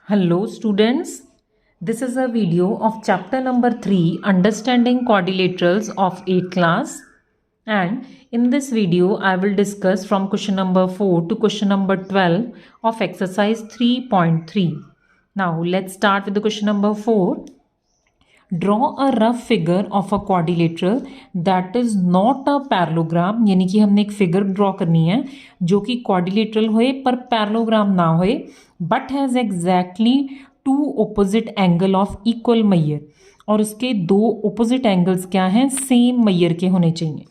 Hello students, this is a video of chapter number 3 Understanding Quadrilaterals of 8th class, and in this video I will discuss from question number 4 to question number 12 of exercise 3.3. Now let's start with the question number 4. Draw a rough figure of a quadrilateral that is not a parallelogram, यानी कि हमने एक figure draw करनी है जो कि quadrilateral होए पर पैरेललोग्राम ना होए but has exactly two opposite angle of equal measure, और उसके दो ऑपोजिट एंगल्स क्या हैं, सेम मैयर के होने चाहिए।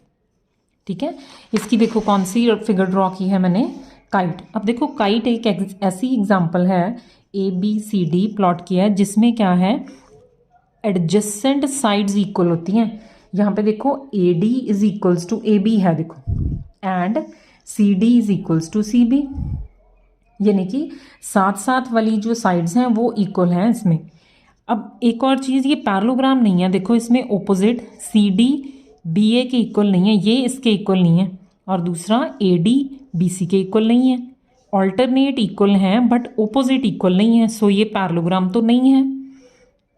ठीक है, इसकी देखो कौन सी फिगर ड्रॉ की है मैंने, काइट। अब देखो काइट एक ऐसी एग्जांपल है, ABCD प्लॉट किया है जिसमें क्या है, एडजेसेंट साइड्स इक्वल होती हैं। यहाँ पे देखो AD is equals to AB है देखो, and CD is equals to CB, यानी कि साथ साथ वाली जो साइड्स हैं वो इक्वल हैं इसमें। अब एक और चीज़, ये पैरेललोग्राम नहीं है, देखो इसमें ऑपोजिट CD BA के इक्वल नहीं है, ये इसके इक्वल नहीं है, और दूसरा AD BC के इक्वल नहीं है। ऑल्टरनेट इक्वल हैं बट ऑपोजिट इक्वल नहीं है, सो ये पैरेललोग्राम तो नहीं है।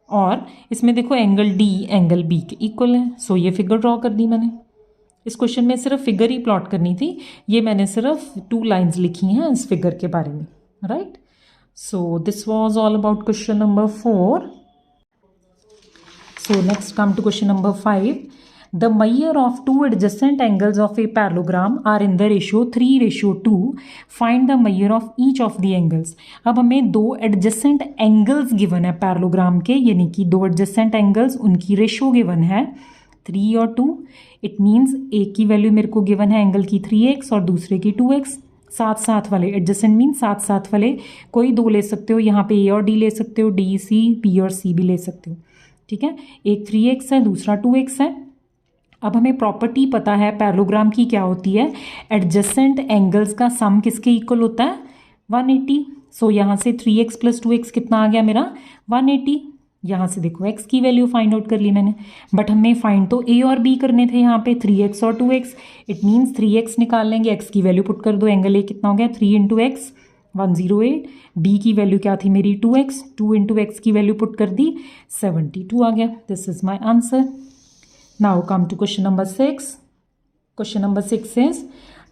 और इसमें देखो एंगल D एंगल B के इक्वल है, सो ये फिगर ड्रॉ कर दी मैंने। इस क्वेश्चन में सिर्फ फिगर ही प्लॉट करनी थी, ये मैंने सिर्फ 2 लाइंस लिखी हैं इस फिगर के बारे में, right. So this was all about question number 4. So next come to question number 5. The measure of two adjacent angles of a parallelogram are in the ratio 3:2. Find the measure of each of the angles. अब हमें दो adjacent angles given है parallelogram के, यानी कि दो adjacent angles, उनकी ratio given है 3 और 2. इट मीन्स एक की वैल्यू मेरे को गिवन है एंगल की 3x और दूसरे की 2x। साथ साथ वाले, एडजेसेंट मीन साथ साथ वाले, कोई दो ले सकते हो, यहाँ पे A और D ले सकते हो, D C B और C भी ले सकते हो। ठीक है, एक 3x है दूसरा 2x है। अब हमें प्रॉपर्टी पता है पैरेललोग्राम की, क्या होती है, एडजेसेंट एंगल्स का सम किसके इक्वल होता है, 180। सो यहाँ से 3x + 2x कितना आ गया मेरा, 180। यहाँ से देखो x की वैल्यू फाइंड आउट कर ली मैंने, बट हमें फाइंड तो A और B करने थे, यहाँ पे 3x और 2x। इट मीन्स 3x निकाल लेंगे, x की वैल्यू पुट कर दो, एंगल A कितना हो गया 3 × x 108। B की वैल्यू क्या थी मेरी 2x, 2 × x की वैल्यू पुट कर दी 72 आ गया। This is my answer. Now come to question number 6. Question number 6 is,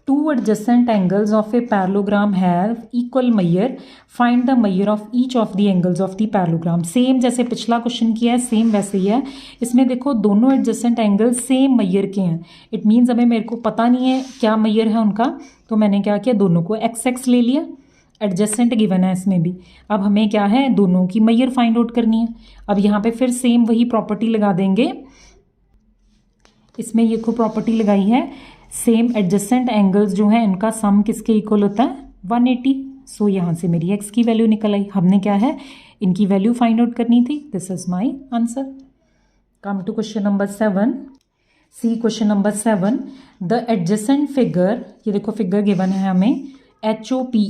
two adjacent angles of a parallelogram have equal measure. Find the measure of each of the angles of the parallelogram. Same जैसे पिछला question किया है same वैसे ही है। इसमें देखो दोनों adjacent angles same Maihar के हैं। इट मीन्स अभी मेरे को पता नहीं है क्या मैयर है उनका, तो मैंने क्या किया, दोनों को x ले लिया। एडजेसेंट गिवन है इसमें भी। अब हमें क्या है, दोनों की मैयर फाइंड आउट करनी है। अब यहाँ पे फिर सेम वही प्रॉपर्टी लगा देंगे, इसमें ये खूब प्रॉपर्टी लगाई है, सेम एडजेसेंट एंगल्स जो हैं इनका सम किसके इक्वल होता है, 180। सो यहाँ से मेरी x की वैल्यू निकल आई। हमने क्या है, इनकी वैल्यू फाइंड आउट करनी थी। This is my answer. Come to question number 7. See question number 7. The adjacent figure, ये देखो फिगर गिवन है हमें, HOPE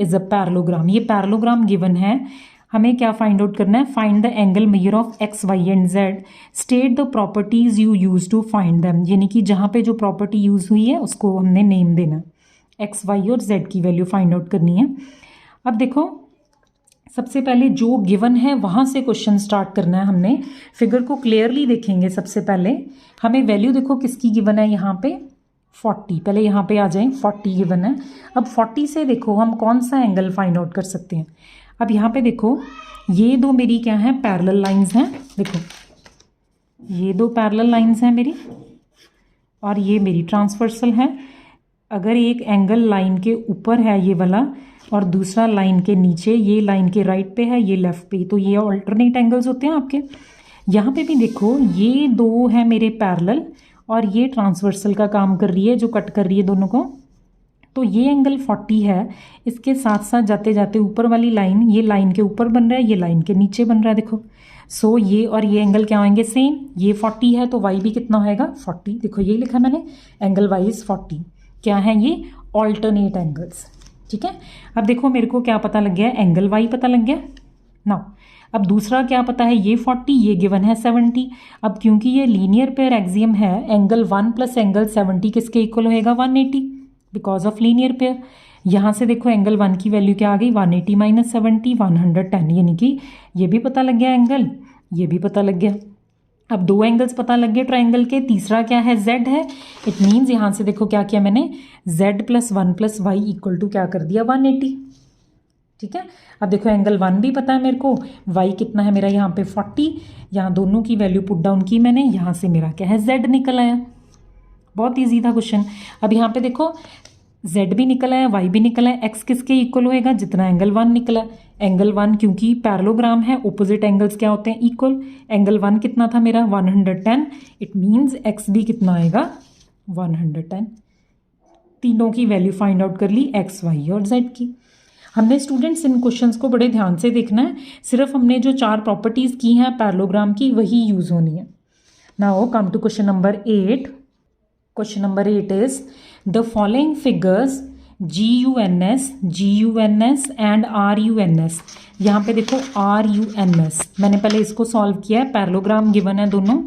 इज अ पैरेललोग्राम। ये पैरेललोग्राम गिवन है, हमें क्या फाइंड आउट करना है, find the angle measure of x, y and z। State the properties you use to find them, यानी कि जहाँ पे जो प्रॉपर्टी यूज हुई है उसको हमने नेम देना। x, y और z की वैल्यू फाइंड आउट करनी है। अब देखो सबसे पहले जो गिवन है वहाँ से क्वेश्चन स्टार्ट करना है हमने। फिगर को क्लियरली देखेंगे सबसे पहले। हमें वैल्यू देखो किसकी गिवन है, यहाँ पे 40। पहले यहाँ पे आ जाएं, 40 गिवन है। अब 40 से देखो हम कौन सा एंगल फाइंड आउट कर सकते हैं। अब यहाँ पे देखो ये दो मेरी क्या है, पैरेलल लाइंस हैं। देखो ये दो पैरेलल लाइंस हैं मेरी, और ये मेरी ट्रांसवर्सल है। अगर एक एंगल लाइन के ऊपर है ये वाला, और दूसरा लाइन के नीचे, ये लाइन के राइट पे है ये लेफ्ट पे, तो ये ऑल्टरनेट एंगल्स होते हैं आपके। यहाँ पे भी देखो ये दो है मेरे पैरेलल, और ये ट्रांसवर्सल का काम कर रही है, जो कट कर रही है दोनों को। तो ये एंगल 40 है, इसके साथ साथ जाते जाते ऊपर वाली लाइन, ये लाइन के ऊपर बन रहा है, ये लाइन के नीचे बन रहा है देखो। सो ये और ये एंगल क्या होंगे, सेम। ये 40 है तो y भी कितना होएगा, 40। देखो ये लिखा मैंने, एंगल y इज 40। क्या है ये, ऑल्टरनेट एंगल्स। ठीक है, अब देखो मेरे को क्या पता लग गया, एंगल y पता लग गया ना। अब दूसरा क्या पता है, ये 40, ये गिवन है 70। अब क्योंकि ये लीनियर पेयर एक्सियम है, एंगल 1 + एंगल 70 किसके इक्वल होएगा, 180, बिकॉज ऑफ लीनियर पेयर। यहाँ से देखो एंगल 1 की वैल्यू क्या आ गई, 180 माइनस 70 110, यानी कि ये भी पता लग गया एंगल, ये भी पता लग गया। अब दो एंगल्स पता लग गए ट्राइंगल के, तीसरा क्या है, z है। इट मीन्स यहाँ से देखो क्या किया मैंने, z plus 1 plus Y equal to क्या कर दिया, 180। ठीक है, अब देखो एंगल 1 भी पता है मेरे को, y कितना है मेरा यहाँ पे 40, यहाँ दोनों की वैल्यू पुट डाउन की मैंने, यहाँ से मेरा क्या है, z निकल आया। बहुत ईजी था क्वेश्चन। अब यहाँ पे देखो z भी निकल आया, y भी निकला है, x किसके इक्वल होएगा, जितना एंगल 1 निकला। एंगल 1 क्योंकि पैरेललोग्राम है, ऑपोजिट एंगल्स क्या होते हैं, इक्वल। एंगल 1 कितना था मेरा, 110। इट मीन्स x भी कितना आएगा, 110। तीनों की वैल्यू फाइंड आउट कर ली, x, y और z की। हमने स्टूडेंट्स इन क्वेश्चंस को बड़े ध्यान से देखना है, सिर्फ हमने जो 4 प्रॉपर्टीज़ की हैं पैरेललोग्राम की वही यूज़ होनी है। Now come to question number 8। Question number 8 is the following figures GUNS, GUNS and RUNS। यहाँ पे देखो RUNS, मैंने पहले इसको सॉल्व किया है, पैरेललोग्राम गिवन है दोनों।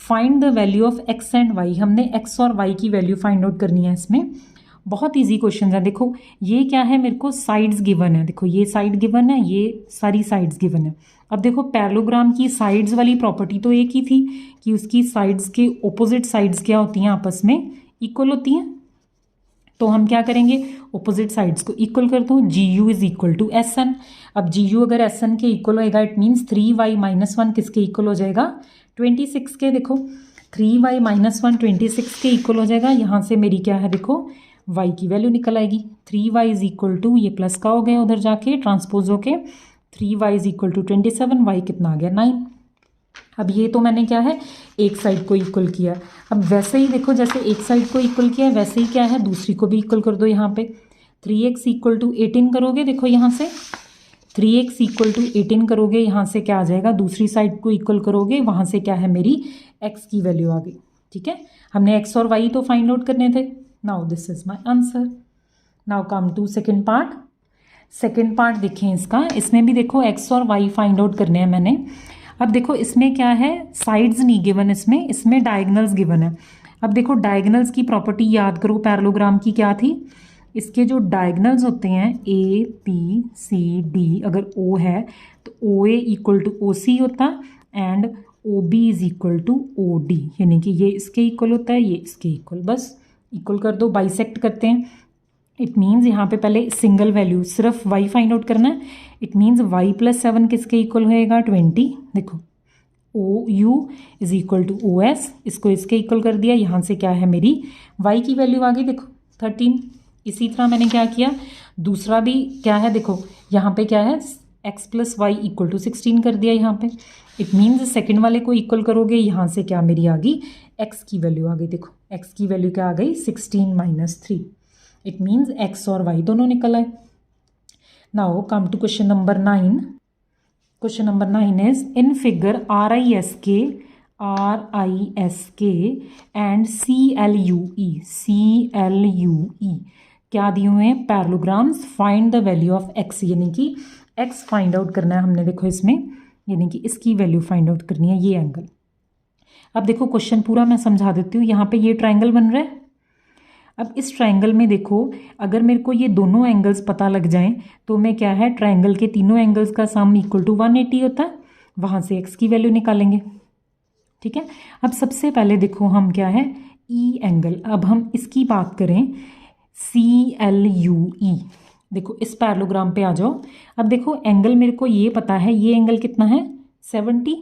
Find the value of x and y, हमने x और y की वैल्यू फाइंड आउट करनी है इसमें। बहुत इजी क्वेश्चन है। देखो ये क्या है, मेरे को साइड्स गिवन है, देखो ये साइड गिवन है, ये सारी साइड्स गिवन है। अब देखो पैरेललोग्राम की साइड्स वाली प्रॉपर्टी तो एक ही थी कि उसकी साइड्स के ऑपोजिट साइड्स क्या होती हैं, आपस में इक्वल होती हैं। तो हम क्या करेंगे, ऑपोजिट साइड्स को इक्वल कर दो, GU is equal to SN। अब GU अगर SN के इक्वल होएगा, इट मीन्स 3y माइनस 1 किसके इक्वल हो जाएगा, 26 के। देखो 3y माइनस 1 26 के इक्वल हो जाएगा। यहाँ से मेरी क्या है, देखो y की वैल्यू निकल आएगी, 3y इज इक्वल टू, ये प्लस का हो गया उधर जाके ट्रांसपोज होके, 3y is equal to 27, y कितना आ गया 9। अब ये तो मैंने क्या है, एक साइड को इक्वल किया। अब वैसे ही देखो जैसे एक साइड को इक्वल किया है वैसे ही क्या है, दूसरी को भी इक्वल कर दो। यहाँ पे 3x इक्वल टू 18 करोगे, देखो यहाँ से 3x इक्वल टू 18 करोगे, यहाँ से क्या आ जाएगा, दूसरी साइड को इक्वल करोगे, वहाँ से क्या है, मेरी x की वैल्यू आ गई। ठीक है, हमने x और y तो फाइंड आउट करने थे। Now this is my answer. Now come to second part. Second part देखें इसका, इसमें भी देखो x और y फाइंड आउट करने हैं मैंने। अब देखो इसमें क्या है, साइड्स नहीं गिवन, इसमें डायगनल्स गिवन है। अब देखो डायगनल्स की प्रॉपर्टी याद करो, पैरेललोग्राम की क्या थी, इसके जो डायगनल्स होते हैं A P C D, अगर O है तो OA इक्वल टू OC होता and OB is equal to OD, यानी कि ये इसके इक्वल होता है, ये इसके इक्वल, बस इक्वल कर दो, बाइसेक्ट करते हैं। इट मीन्स यहाँ पे पहले सिंगल वैल्यू सिर्फ y फाइंड आउट करना है। इट मीन्स y प्लस 7 किसके इक्वल होएगा, 20। देखो OU is equal to OS, इसको इसके इक्वल कर दिया, यहाँ से क्या है, मेरी y की वैल्यू आ गई, देखो 13। इसी तरह मैंने क्या किया, दूसरा भी क्या है, देखो यहाँ पे क्या है, x plus Y equal to 16 कर दिया यहाँ पे। इट मीन्स सेकेंड वाले को इक्वल करोगे, यहाँ से क्या मेरी आ गई, x की वैल्यू आ गई। देखो x की वैल्यू क्या आ गई, 16 माइनस 3। इट मीन्स x और y दोनों निकल आए। Now come to question number 9। Question number 9 is in figure RISK and CLUE क्या दिए हुए हैं, parallelograms. Find the value of x, यानी कि x फाइंड आउट करना है हमने, देखो इसमें, यानी कि इसकी वैल्यू फाइंड आउट करनी है, ये एंगल। अब देखो क्वेश्चन पूरा मैं समझा देती हूँ। यहाँ पे ये ट्रायंगल बन रहा है। अब इस ट्रायंगल में देखो, अगर मेरे को ये दोनों एंगल्स पता लग जाएं तो मैं क्या है, ट्रायंगल के तीनों एंगल्स का सम इक्वल टू 180 होता है, वहाँ से x की वैल्यू निकालेंगे। ठीक है, अब सबसे पहले देखो हम क्या है, E एंगल। अब हम इसकी बात करें, CLUE। देखो इस पैरेललोग्राम पे आ जाओ। अब देखो एंगल मेरे को ये पता है, ये एंगल कितना है, 70।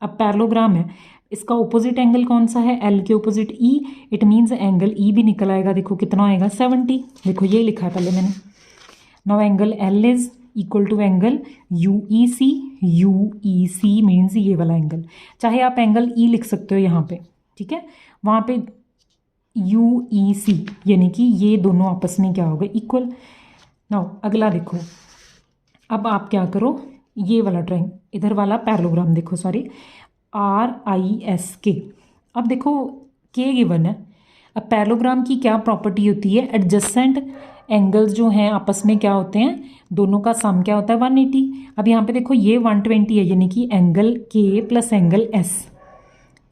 अब पैरेललोग्राम है, इसका ऑपोजिट एंगल कौन सा है, L के opposite E। It means angle E भी निकल आएगा, देखो कितना आएगा, 70। देखो ये लिखा है पहले मैंने। Now angle L is equal to angle UEC। UEC means ये वाला एंगल, चाहे आप एंगल E लिख सकते हो यहाँ पे, ठीक है, वहाँ पे UEC, यानी कि ये दोनों आपस में क्या हो गए, इक्वल। नाउ अगला देखो, अब आप क्या करो, ये वाला ड्राइंग, इधर वाला पैरेललोग्राम देखो, सॉरी, RISK। अब देखो K गिवन है। अब पैरेललोग्राम की क्या प्रॉपर्टी होती है, एडजेसेंट एंगल्स जो हैं आपस में क्या होते हैं, दोनों का सम क्या होता है, 180। अब यहाँ पे देखो ये 120 है, यानी कि angle K plus angle S,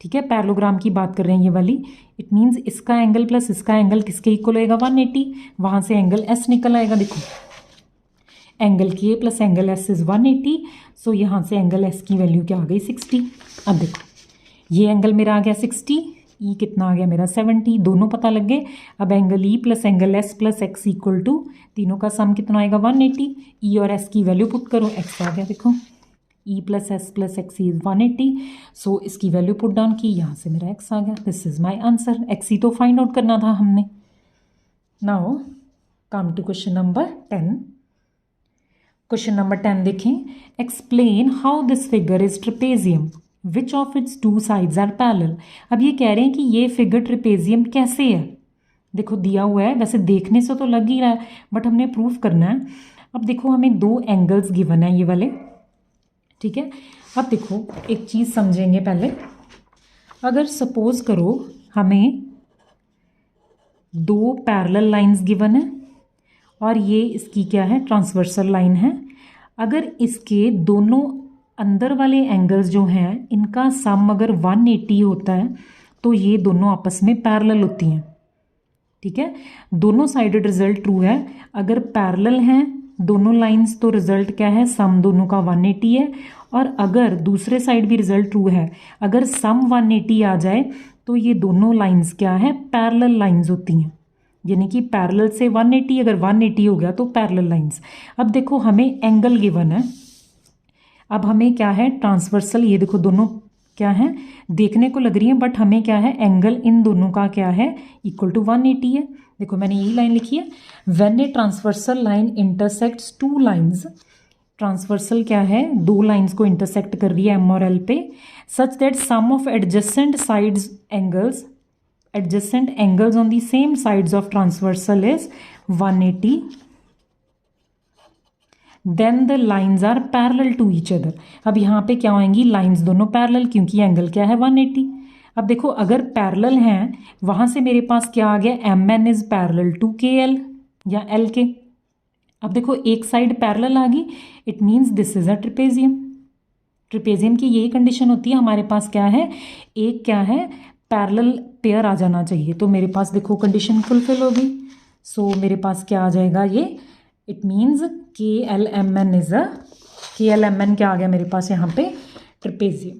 ठीक है, पैरेललोग्राम की बात कर रहे हैं ये वाली। इट मीन्स इसका एंगल प्लस इसका एंगल किसके इक्वल होएगा 180, वहाँ से एंगल एस निकल आएगा। देखो एंगल के प्लस एंगल एस इज़ 180, सो यहाँ से एंगल एस की वैल्यू क्या आ गई 60। अब देखो ये एंगल मेरा आ गया 60, ई कितना आ गया मेरा 70, दोनों पता लग गए। अब angle E plus angle S plus X equal to, तीनों का सम कितना आएगा 180। ई और एस की वैल्यू पुट करो, एक्स आ गया देखो, E plus S plus x is 180, सो इसकी वैल्यू पुट डाउन की, यहाँ से मेरा एक्स आ गया। This is my answer. X ही तो फाइंड आउट करना था हमने। Now come to question number 10। Question number 10 देखें, explain how this figure is trapezium, which of its two sides are parallel. अब ये कह रहे हैं कि ये फिगर ट्रिपेजियम कैसे है। देखो दिया हुआ है, वैसे देखने से तो लग ही रहा है बट हमने प्रूफ करना है। अब देखो हमें दो एंगल्स गिवन है ये वाले, ठीक है। अब देखो एक चीज़ समझेंगे पहले। अगर सपोज करो हमें दो पैरेलल लाइंस गिवन है और ये इसकी क्या है ट्रांसवर्सल लाइन है। अगर इसके दोनों अंदर वाले एंगल्स जो हैं इनका सम अगर 180 होता है तो ये दोनों आपस में पैरेलल होती हैं, ठीक है। दोनों साइडेड रिजल्ट ट्रू है। अगर पैरेलल हैं दोनों लाइंस तो रिजल्ट क्या है, सम दोनों का 180 है। और अगर दूसरे साइड भी रिजल्ट ट्रू है, अगर सम 180 आ जाए तो ये दोनों लाइंस क्या है पैरेलल लाइंस होती हैं, यानी कि पैरेलल से 180, अगर 180 हो गया तो पैरेलल लाइंस। अब देखो हमें एंगल गिवन है, अब हमें क्या है ट्रांसवर्सल, ये देखो दोनों क्या है देखने को लग रही है बट हमें क्या है एंगल इन दोनों का क्या है इक्वल टू 180 है। देखो मैंने यही लाइन लिखी है, when a transversal line intersects two lines, transversal क्या है दो लाइंस को इंटरसेक्ट कर रही है एम और एल पे, such that sum of adjacent sides angles, adjacent angles on the same sides of transversal is 180, then the lines are parallel to each other। अब यहाँ पे क्या होंगी लाइंस दोनों पैरेलल, क्योंकि एंगल क्या है 180। अब देखो अगर पैरेलल हैं वहाँ से मेरे पास क्या आ गया M N is parallel to K L या एल के। अब देखो एक साइड पैरेलल आ गई, it means this is a trapezium. Trapezium की यही कंडीशन होती है, हमारे पास क्या है एक क्या है पैरेलल पेयर आ जाना चाहिए। तो मेरे पास देखो कंडीशन फुलफिल होगी, सो मेरे पास क्या आ जाएगा ये, it means K L M N is a, K L M N क्या आ गया मेरे पास यहाँ पे ट्रिपेजियम।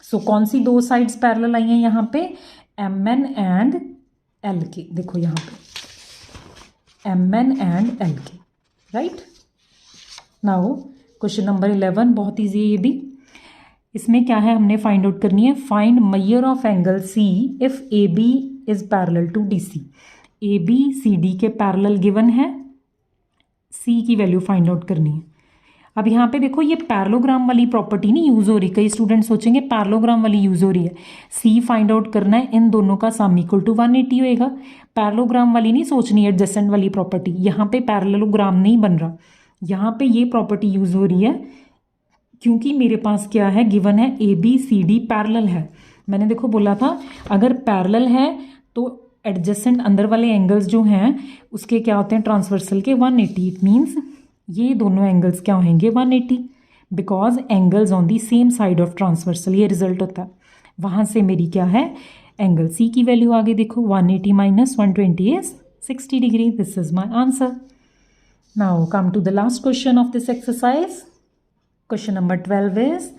सो कौन सी दो साइड्स पैरेलल आई हैं यहाँ पे एम एन एंड एल के, देखो यहाँ पे एम एन एंड एल के, राइट। नाउ क्वेश्चन नंबर 11 बहुत ईजी है ये भी। इसमें क्या है हमने फाइंड आउट करनी है, find measure of angle C if A B is parallel to D C. A B C D के पैरेलल गिवन है, सी की वैल्यू फाइंड आउट करनी है। अब यहाँ पे देखो ये पैरेललोग्राम वाली प्रॉपर्टी नहीं यूज हो रही, कई स्टूडेंट सोचेंगे पैरेललोग्राम वाली यूज हो रही है। सी फाइंड आउट करना है, इन दोनों का सम इक्वल टू 180 होएगा। पैरेललोग्राम वाली नहीं सोचनी है, एडजेसेंट वाली प्रॉपर्टी। यहाँ पे पैरेललोग्राम नहीं बन रहा, यहाँ पे ये प्रॉपर्टी यूज हो रही है क्योंकि मेरे पास क्या है गिवन है A B C D parallel है। मैंने देखो बोला था अगर पैरेलल है तो एडजेसेंट अंदर वाले एंगल्स जो हैं उसके क्या होते हैं ट्रांसवर्सल के 180। इट मीन्स ये दोनों एंगल्स क्या होंगे 180, because angles on the same side of transversal, ये रिजल्ट होता है। वहाँ से मेरी क्या है एंगल सी की वैल्यू आगे देखो 180 minus 120 is 60 degree. This is my answer. Now come to the last question of this exercise. Question number 12 is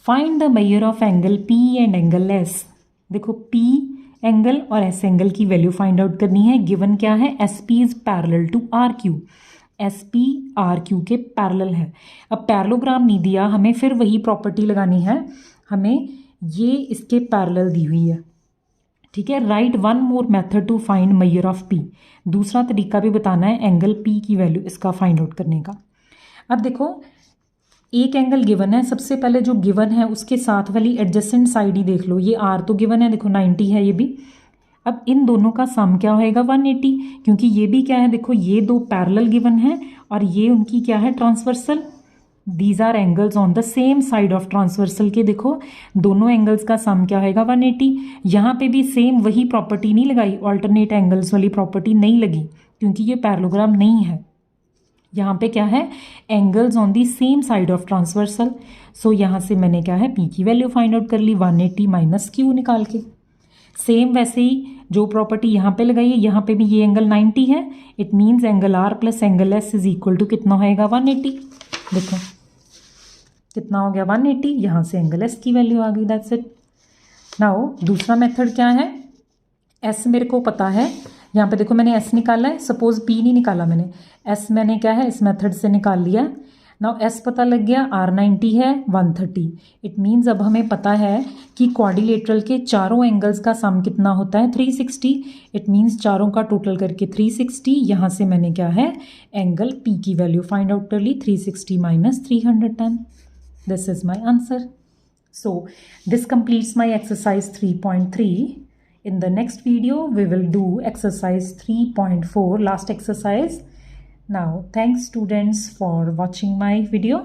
find the measure of angle P and angle S. देखो P angle और S angle की value find out करनी है। Given क्या है S P is parallel to R Q, S P R Q के parallel है। अब पैरेललोग्राम नहीं दिया, हमें फिर वही प्रॉपर्टी लगानी है, हमें ये इसके पैरेलल दी हुई है, ठीक है। Right one more method to find measure of P. दूसरा तरीका भी बताना है एंगल पी की वैल्यू इसका फाइंड आउट करने का। अब देखो एक एंगल गिवन है, सबसे पहले जो गिवन है उसके साथ वाली एडजेसेंट साइड ही देख लो। ये आर तो गिवन है, देखो 90 है ये भी। अब इन दोनों का सम क्या होएगा 180, क्योंकि ये भी क्या है देखो ये दो पैरेलल गिवन है और ये उनकी क्या है transversal. These are angles on the same side of transversal के, देखो दोनों एंगल्स का सम क्या होएगा 180। यहाँ पे भी सेम वही प्रॉपर्टी नहीं लगाई, ऑल्टरनेट एंगल्स वाली प्रॉपर्टी नहीं लगी क्योंकि ये पैरेललोग्राम नहीं है। यहाँ पे क्या है, angles on the same side of transversal. So यहाँ से मैंने क्या है, पी की वैल्यू फाइंड आउट कर ली 180 माइनस क्यू निकाल के। सेम वैसे ही जो प्रॉपर्टी यहाँ पे लगाई है, यहाँ पे भी ये एंगल 90 है। It means angle R plus angle S is equal to कितना होएगा, 180। देखो कितना हो गया, 180। यहाँ से एंगल एस की वैल्यू आ गई, दैट्स इट। नाउ दूसरा मेथड क्या है, एस मेरे को पता है, यहाँ पे देखो मैंने एस निकाला है, सपोज पी नहीं निकाला मैंने, एस मैंने क्या है इस मेथड से निकाल लिया। नाउ एस पता लग गया, आर 90 है, 130। इट मीन्स अब हमें पता है कि क्वाड्रिलेटरल के चारों एंगल्स का सम कितना होता है, 360। इट मीन्स चारों का टोटल करके 360। यहाँ से मैंने क्या है, एंगल पी की वैल्यू फाइंड आउट कर ली, 360 minus 310। This is my answer. So this completes my exercise 3.3. In the next video, we will do exercise 3.4, last exercise. Now, thanks students for watching my video.